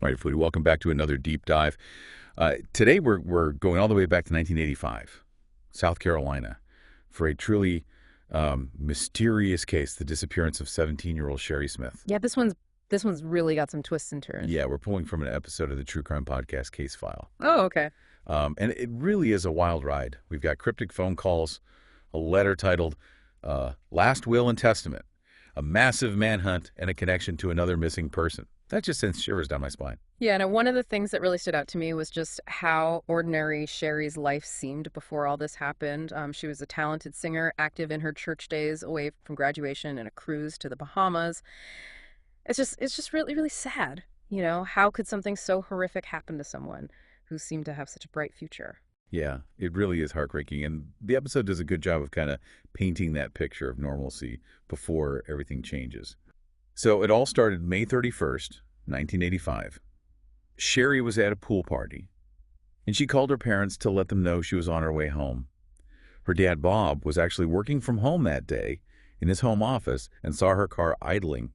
All right, Foodie, welcome back to another deep dive. Today we're going all the way back to 1985, South Carolina, for a truly mysterious case, the disappearance of 17-year-old Sherry Smith. Yeah, this one's really got some twists and turns. Yeah, we're pulling from an episode of the True Crime Podcast Case File. Oh, okay. And it really is a wild ride. We've got cryptic phone calls, a letter titled Last Will and Testament, a massive manhunt, and a connection to another missing person. That just sends shivers down my spine. Yeah, and one of the things that really stood out to me was just how ordinary Sherry's life seemed before all this happened. She was a talented singer, active in her church days, away from graduation and a cruise to the Bahamas. It's just really, really sad. You know, how could something so horrific happen to someone who seemed to have such a bright future? Yeah, it really is heartbreaking. And the episode does a good job of kind of painting that picture of normalcy before everything changes. So it all started May 31st, 1985. Sherry was at a pool party, and she called her parents to let them know she was on her way home. Her dad, Bob, was actually working from home that day in his home office and saw her car idling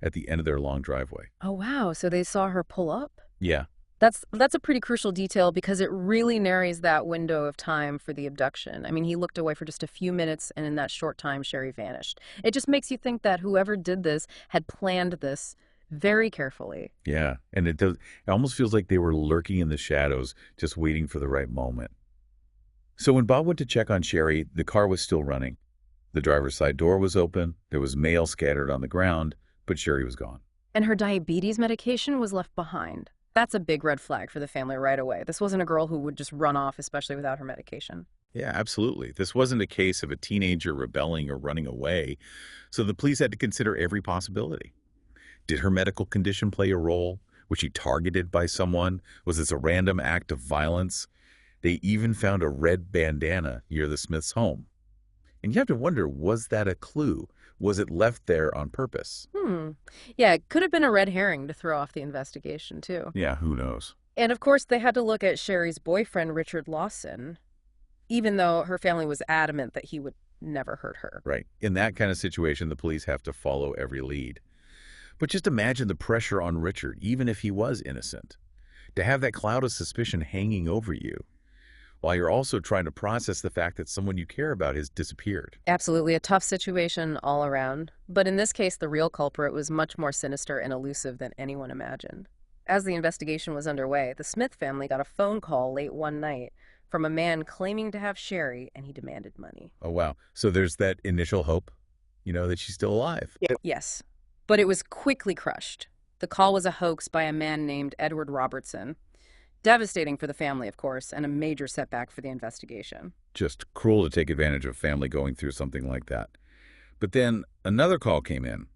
at the end of their long driveway. Oh, wow. So they saw her pull up? Yeah, That's a pretty crucial detail because it really narrows that window of time for the abduction. I mean, he looked away for just a few minutes, and in that short time, Sherry vanished. It just makes you think that whoever did this had planned this very carefully. yeah. And it almost feels like they were lurking in the shadows, just waiting for the right moment. So when Bob went to check on Sherry, the car was still running. The driver's side door was open, there was mail scattered on the ground, but Sherry was gone. And her diabetes medication was left behind. That's a big red flag for the family right away. This wasn't a girl who would just run off, especially without her medication. Yeah, absolutely. This wasn't a case of a teenager rebelling or running away, so the police had to consider every possibility. Did her medical condition play a role? Was she targeted by someone? Was this a random act of violence? They even found a red bandana near the Smiths' home. And you have to wonder, was that a clue? Was it left there on purpose? Yeah, it could have been a red herring to throw off the investigation, too. Yeah, who knows? And of course, they had to look at Sherry's boyfriend, Richard Lawson, even though her family was adamant that he would never hurt her. Right. In that kind of situation, the police have to follow every lead. But just imagine the pressure on Richard, even if he was innocent, to have that cloud of suspicion hanging over you, while you're also trying to process the fact that someone you care about has disappeared. Absolutely a tough situation all around. But in this case, the real culprit was much more sinister and elusive than anyone imagined. As the investigation was underway, the Smith family got a phone call late one night from a man claiming to have Sherry, and he demanded money. Oh, wow. So there's that initial hope, that she's still alive. Yeah. Yes, but it was quickly crushed. The call was a hoax by a man named Edward Robertson. Devastating for the family, of course, and a major setback for the investigation. Just cruel to take advantage of family going through something like that. But then another call came in.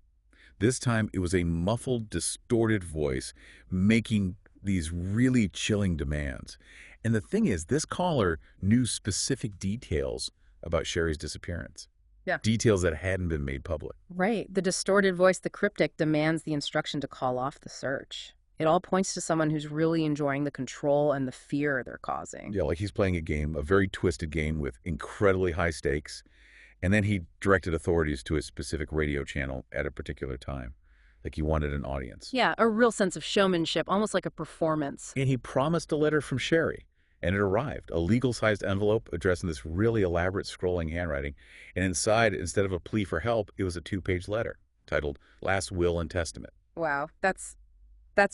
This time it was a muffled, distorted voice making these really chilling demands. And the thing is, this caller knew specific details about Sherry's disappearance. Yeah. Details that hadn't been made public. Right. The distorted voice, the cryptic, demands the instruction to call off the search. It all points to someone who's really enjoying the control and the fear they're causing. Yeah, like he's playing a game, a very twisted game with incredibly high stakes. And then he directed authorities to a specific radio channel at a particular time. Like he wanted an audience. Yeah, a real sense of showmanship, almost like a performance. And he promised a letter from Sherry. And it arrived, a legal-sized envelope addressed in this really elaborate scrolling handwriting. And inside, instead of a plea for help, it was a 2-page letter titled Last Will and Testament. Wow, that's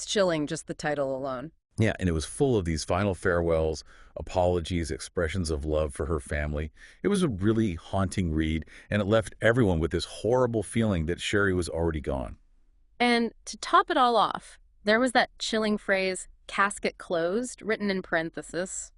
chilling, just the title alone. Yeah, and it was full of these final farewells, apologies, expressions of love for her family. It was a really haunting read, and it left everyone with this horrible feeling that Sherry was already gone. And to top it all off, there was that chilling phrase, casket closed, written in parenthesis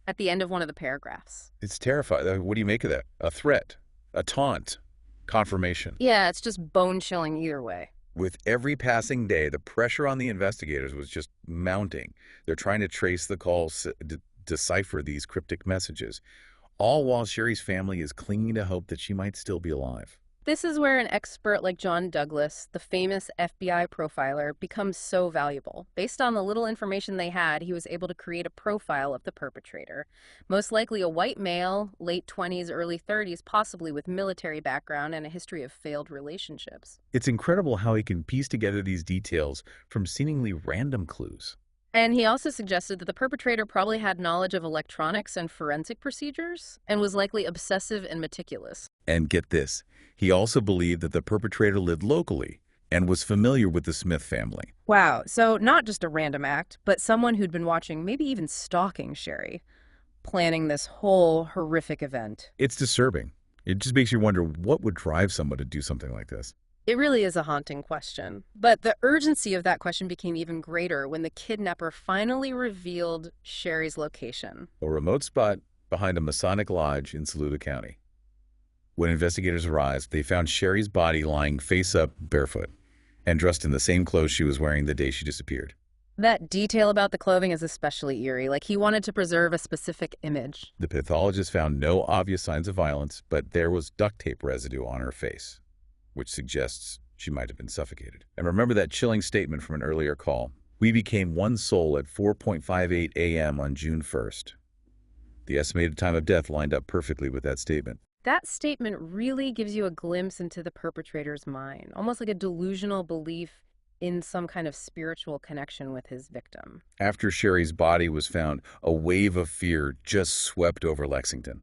at the end of one of the paragraphs. It's terrifying. What do you make of that? A threat, a taunt, confirmation. Yeah, it's just bone-chilling either way. With every passing day, the pressure on the investigators was just mounting. They're trying to trace the calls, decipher these cryptic messages, all while Sherry's family is clinging to hope that she might still be alive. This is where an expert like John Douglas, the famous FBI profiler, becomes so valuable. Based on the little information they had, he was able to create a profile of the perpetrator. Most likely a white male, late 20s, early 30s, possibly with military background and a history of failed relationships. It's incredible how he can piece together these details from seemingly random clues. And he also suggested that the perpetrator probably had knowledge of electronics and forensic procedures and was likely obsessive and meticulous. And get this, he also believed that the perpetrator lived locally and was familiar with the Smith family. Wow, so not just a random act, but someone who'd been watching, maybe even stalking Sherry, planning this whole horrific event. It's disturbing. It just makes you wonder what would drive someone to do something like this. It really is a haunting question. But the urgency of that question became even greater when the kidnapper finally revealed Sherry's location. A remote spot behind a Masonic lodge in Saluda County. When investigators arrived, they found Sherry's body lying face up, barefoot, and dressed in the same clothes she was wearing the day she disappeared. That detail about the clothing is especially eerie, like he wanted to preserve a specific image. The pathologist found no obvious signs of violence, but there was duct tape residue on her face, which suggests she might have been suffocated. And remember that chilling statement from an earlier call. We became one soul at 4:58 a.m. on June 1st. The estimated time of death lined up perfectly with that statement. That statement really gives you a glimpse into the perpetrator's mind, almost like a delusional belief in some kind of spiritual connection with his victim. After Sherry's body was found, a wave of fear just swept over Lexington.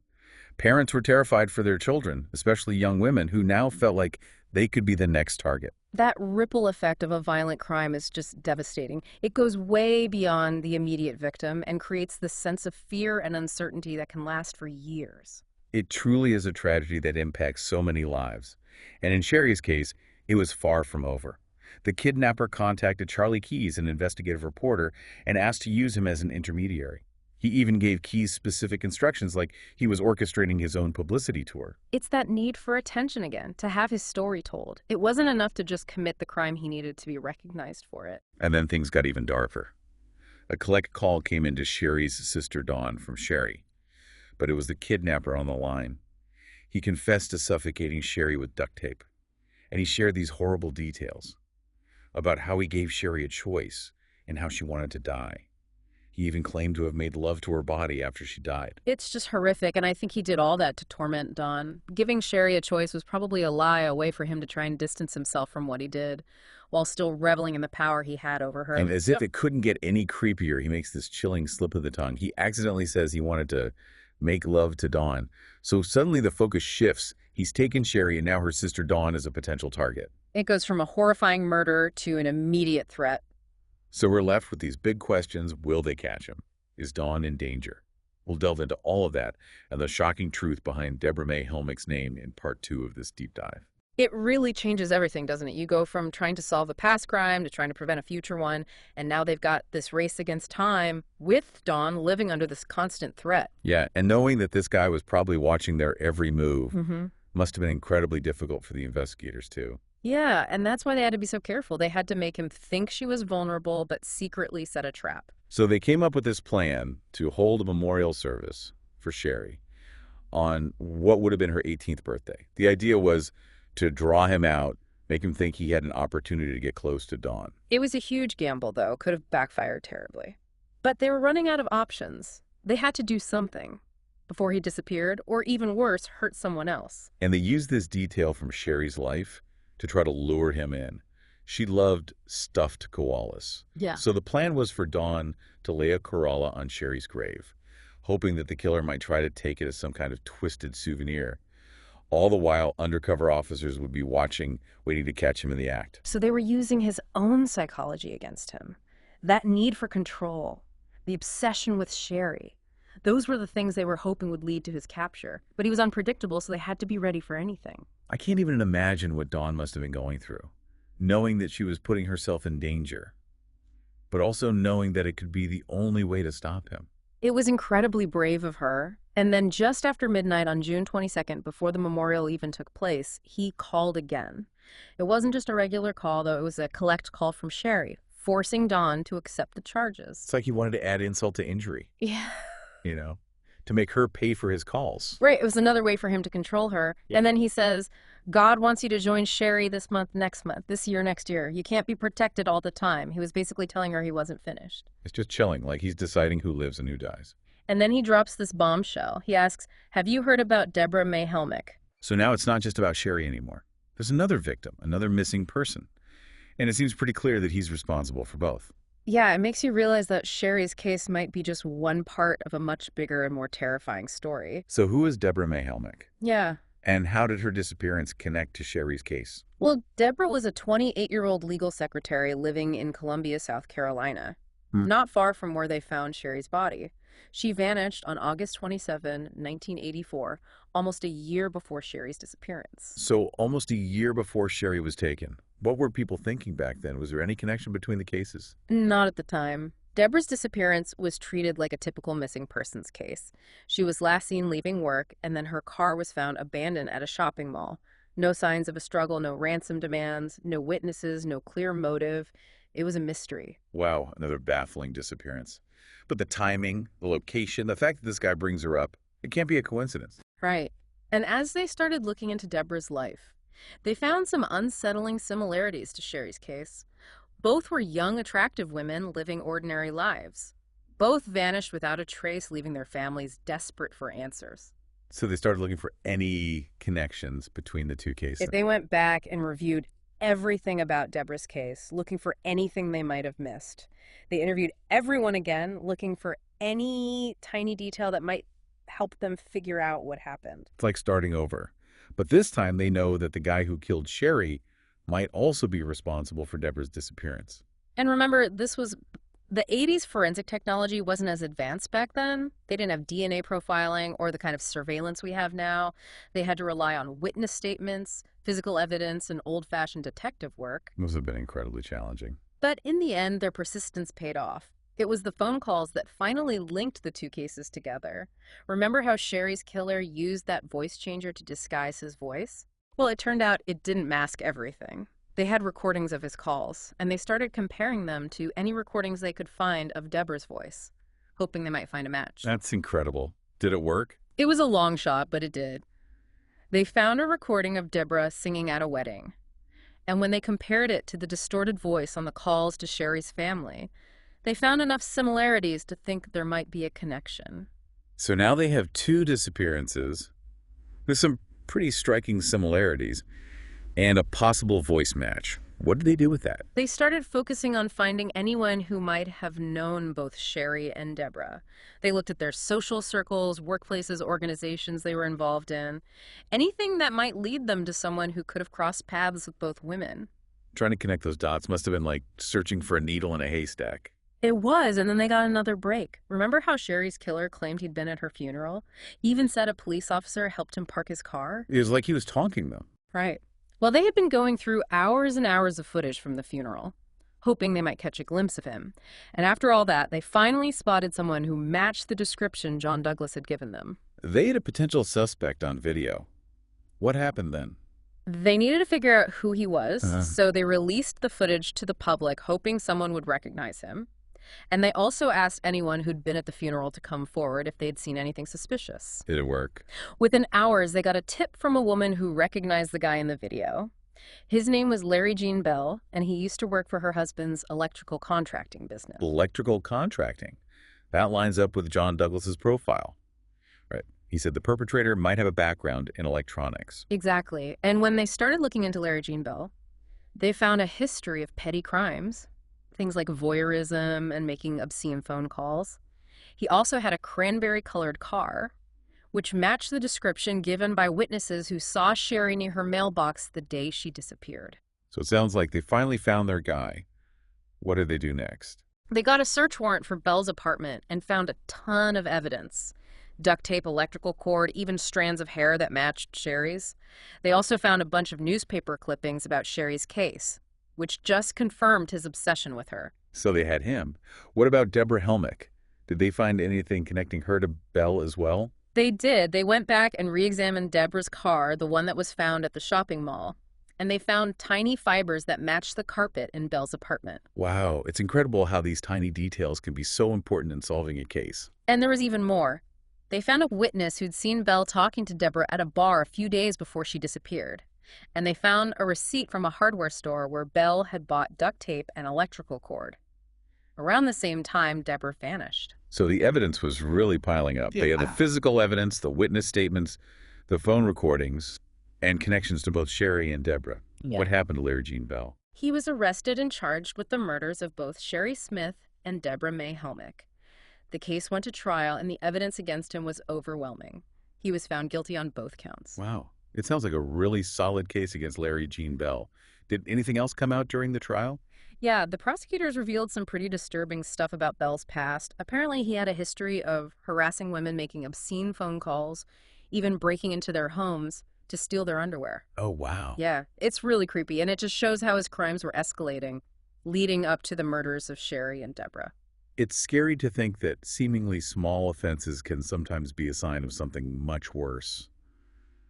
Parents were terrified for their children, especially young women who now felt like they could be the next target. That ripple effect of a violent crime is just devastating. It goes way beyond the immediate victim and creates this sense of fear and uncertainty that can last for years. It truly is a tragedy that impacts so many lives. And in Sherry's case, it was far from over. The kidnapper contacted Charlie Keyes, an investigative reporter, and asked to use him as an intermediary. He even gave Keyes specific instructions like he was orchestrating his own publicity tour. It's that need for attention again, to have his story told. It wasn't enough to just commit the crime, he needed to be recognized for it. And then things got even darker. A collect call came into Sherry's sister Dawn from Sherry, but it was the kidnapper on the line. He confessed to suffocating Sherry with duct tape, and he shared these horrible details about how he gave Sherry a choice and how she wanted to die. He even claimed to have made love to her body after she died. It's just horrific, and I think he did all that to torment Dawn. Giving Sherry a choice was probably a lie, a way for him to try and distance himself from what he did, while still reveling in the power he had over her. And as if it couldn't get any creepier, he makes this chilling slip of the tongue. He accidentally says he wanted to make love to Dawn. So suddenly the focus shifts. He's taken Sherry, and now her sister Dawn is a potential target. It goes from a horrifying murder to an immediate threat. So we're left with these big questions. Will they catch him? Is Dawn in danger? We'll delve into all of that and the shocking truth behind Deborah May Helmick's name in part 2 of this deep dive. It really changes everything, doesn't it? You go from trying to solve a past crime to trying to prevent a future one, and now they've got this race against time with Dawn living under this constant threat. Yeah, and knowing that this guy was probably watching their every move Mm-hmm. must have been incredibly difficult for the investigators, too. Yeah, and that's why they had to be so careful. They had to make him think she was vulnerable, but secretly set a trap. So they came up with this plan to hold a memorial service for Sherry on what would have been her 18th birthday. The idea was to draw him out, make him think he had an opportunity to get close to Dawn. It was a huge gamble, though. Could have backfired terribly. But they were running out of options. They had to do something before he disappeared, or even worse, hurt someone else. And they used this detail from Sherry's life to try to lure him in. She loved stuffed koalas. Yeah. So the plan was for Dawn to lay a koala on Sherry's grave, hoping that the killer might try to take it as some kind of twisted souvenir. All the while, undercover officers would be watching, waiting to catch him in the act. So they were using his own psychology against him. That need for control, the obsession with Sherry. Those were the things they were hoping would lead to his capture. But he was unpredictable, so they had to be ready for anything. I can't even imagine what Dawn must have been going through, knowing that she was putting herself in danger, but also knowing that it could be the only way to stop him. It was incredibly brave of her. And then just after midnight on June 22nd, before the memorial even took place, he called again. It wasn't just a regular call, though. It was a collect call from Sherry, forcing Dawn to accept the charges. It's like he wanted to add insult to injury, Yeah. you know? to make her pay for his calls. Right, it was another way for him to control her. Yeah. And then he says, God wants you to join Sherry this month, next month, this year, next year. You can't be protected all the time. He was basically telling her he wasn't finished. It's just chilling, like he's deciding who lives and who dies. And then he drops this bombshell. He asks, have you heard about Deborah May Helmick? So now it's not just about Sherry anymore. There's another victim, another missing person. And it seems pretty clear that he's responsible for both. Yeah, it makes you realize that Sherry's case might be just one part of a much bigger and more terrifying story. So who is Deborah May Helmick? Yeah. And how did her disappearance connect to Sherry's case? Well, Deborah was a 28-year-old legal secretary living in Columbia, South Carolina, not far from where they found Sherry's body. She vanished on August 27, 1984, almost a year before Sherry's disappearance. So almost a year before Sherry was taken. What were people thinking back then? Was there any connection between the cases? Not at the time. Deborah's disappearance was treated like a typical missing persons case. She was last seen leaving work, and then her car was found abandoned at a shopping mall. No signs of a struggle, no ransom demands, no witnesses, no clear motive. It was a mystery. Wow, another baffling disappearance. But the timing, the location, the fact that this guy brings her up, it can't be a coincidence. Right. And as they started looking into Deborah's life, they found some unsettling similarities to Sherry's case. Both were young, attractive women living ordinary lives. Both vanished without a trace, leaving their families desperate for answers. So they started looking for any connections between the two cases. They went back and reviewed everything about Deborah's case, looking for anything they might have missed. They interviewed everyone again, looking for any tiny detail that might help them figure out what happened. It's like starting over. But this time they know that the guy who killed Sherry might also be responsible for Deborah's disappearance. And remember, this was the 80s. Forensic technology wasn't as advanced back then. They didn't have DNA profiling or the kind of surveillance we have now. They had to rely on witness statements, physical evidence, and old-fashioned detective work. Those have been incredibly challenging. But in the end, their persistence paid off. It was the phone calls that finally linked the two cases together. Remember how Sherry's killer used that voice changer to disguise his voice? Well, it turned out it didn't mask everything. They had recordings of his calls, and they started comparing them to any recordings they could find of Deborah's voice, hoping they might find a match. That's incredible. Did it work? It was a long shot, but it did. They found a recording of Deborah singing at a wedding. And when they compared it to the distorted voice on the calls to Sherry's family, they found enough similarities to think there might be a connection. So now they have two disappearances with some pretty striking similarities and a possible voice match. What did they do with that? They started focusing on finding anyone who might have known both Sherry and Deborah. They looked at their social circles, workplaces, organizations they were involved in, anything that might lead them to someone who could have crossed paths with both women. Trying to connect those dots must have been like searching for a needle in a haystack. It was, and then they got another break. Remember how Sherry's killer claimed he'd been at her funeral? He even said a police officer helped him park his car? It was like he was talking, though. Right. Well, they had been going through hours and hours of footage from the funeral, hoping they might catch a glimpse of him. And after all that, they finally spotted someone who matched the description John Douglas had given them. They had a potential suspect on video. What happened then? They needed to figure out who he was, so they released the footage to the public, hoping someone would recognize him. And they also asked anyone who'd been at the funeral to come forward if they'd seen anything suspicious. Did it work? Within hours, they got a tip from a woman who recognized the guy in the video. His name was Larry Gene Bell, and he used to work for her husband's electrical contracting business. Electrical contracting. That lines up with John Douglas's profile. Right. He said the perpetrator might have a background in electronics. Exactly. And when they started looking into Larry Gene Bell, they found a history of petty crimes. Things like voyeurism and making obscene phone calls. He also had a cranberry-colored car, which matched the description given by witnesses who saw Sherry near her mailbox the day she disappeared. So it sounds like they finally found their guy. What did they do next? They got a search warrant for Bell's apartment and found a ton of evidence. Duct tape, electrical cord, even strands of hair that matched Sherry's. They also found a bunch of newspaper clippings about Sherry's case, which just confirmed his obsession with her. So they had him. What about Deborah Helmick? Did they find anything connecting her to Bell as well? They did. They went back and re-examined Deborah's car, the one that was found at the shopping mall. And they found tiny fibers that matched the carpet in Bell's apartment. Wow, it's incredible how these tiny details can be so important in solving a case. And there was even more. They found a witness who'd seen Belle talking to Deborah at a bar a few days before she disappeared. And they found a receipt from a hardware store where Belle had bought duct tape and electrical cord. Around the same time, Deborah vanished. So the evidence was really piling up. They had the Yeah. physical evidence, the witness statements, the phone recordings, and connections to both Sherry and Deborah. Yeah. What happened to Larry Jean Bell? He was arrested and charged with the murders of both Sherry Smith and Deborah May Helmick. The case went to trial, and the evidence against him was overwhelming. He was found guilty on both counts. Wow. It sounds like a really solid case against Larry Jean Bell. Did anything else come out during the trial? Yeah, the prosecutors revealed some pretty disturbing stuff about Bell's past. Apparently, he had a history of harassing women, making obscene phone calls, even breaking into their homes to steal their underwear. Oh, wow. Yeah, it's really creepy, and it just shows how his crimes were escalating, leading up to the murders of Sherry and Deborah. It's scary to think that seemingly small offenses can sometimes be a sign of something much worse.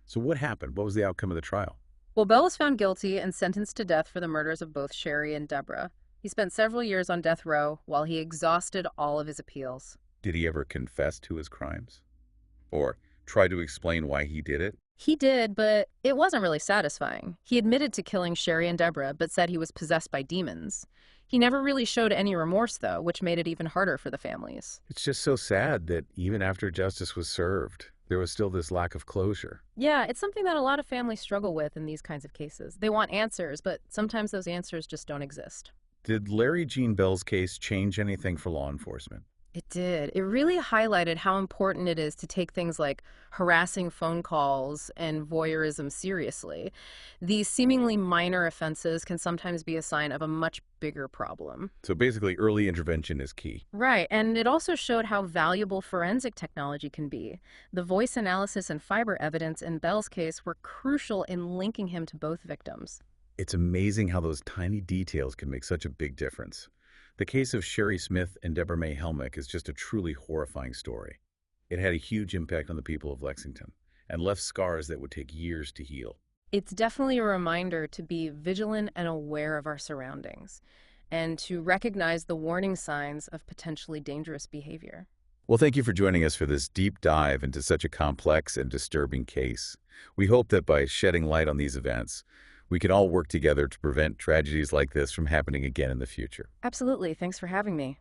So what happened? What was the outcome of the trial? Well, Bell was found guilty and sentenced to death for the murders of both Sherry and Deborah. He spent several years on death row while he exhausted all of his appeals. Did he ever confess to his crimes? Or try to explain why he did it? He did, but it wasn't really satisfying. He admitted to killing Sherry and Deborah, but said he was possessed by demons. He never really showed any remorse, though, which made it even harder for the families. It's just so sad that even after justice was served, there was still this lack of closure. Yeah, it's something that a lot of families struggle with in these kinds of cases. They want answers, but sometimes those answers just don't exist. Did Larry Jean Bell's case change anything for law enforcement? It did. It really highlighted how important it is to take things like harassing phone calls and voyeurism seriously. These seemingly minor offenses can sometimes be a sign of a much bigger problem. So basically, early intervention is key. Right, and it also showed how valuable forensic technology can be. The voice analysis and fiber evidence in Bell's case were crucial in linking him to both victims. It's amazing how those tiny details can make such a big difference. The case of Sherry Smith and Deborah May Helmick is just a truly horrifying story. It had a huge impact on the people of Lexington and left scars that would take years to heal. It's definitely a reminder to be vigilant and aware of our surroundings and to recognize the warning signs of potentially dangerous behavior. Well, thank you for joining us for this deep dive into such a complex and disturbing case. We hope that by shedding light on these events, we can all work together to prevent tragedies like this from happening again in the future. Absolutely. Thanks for having me.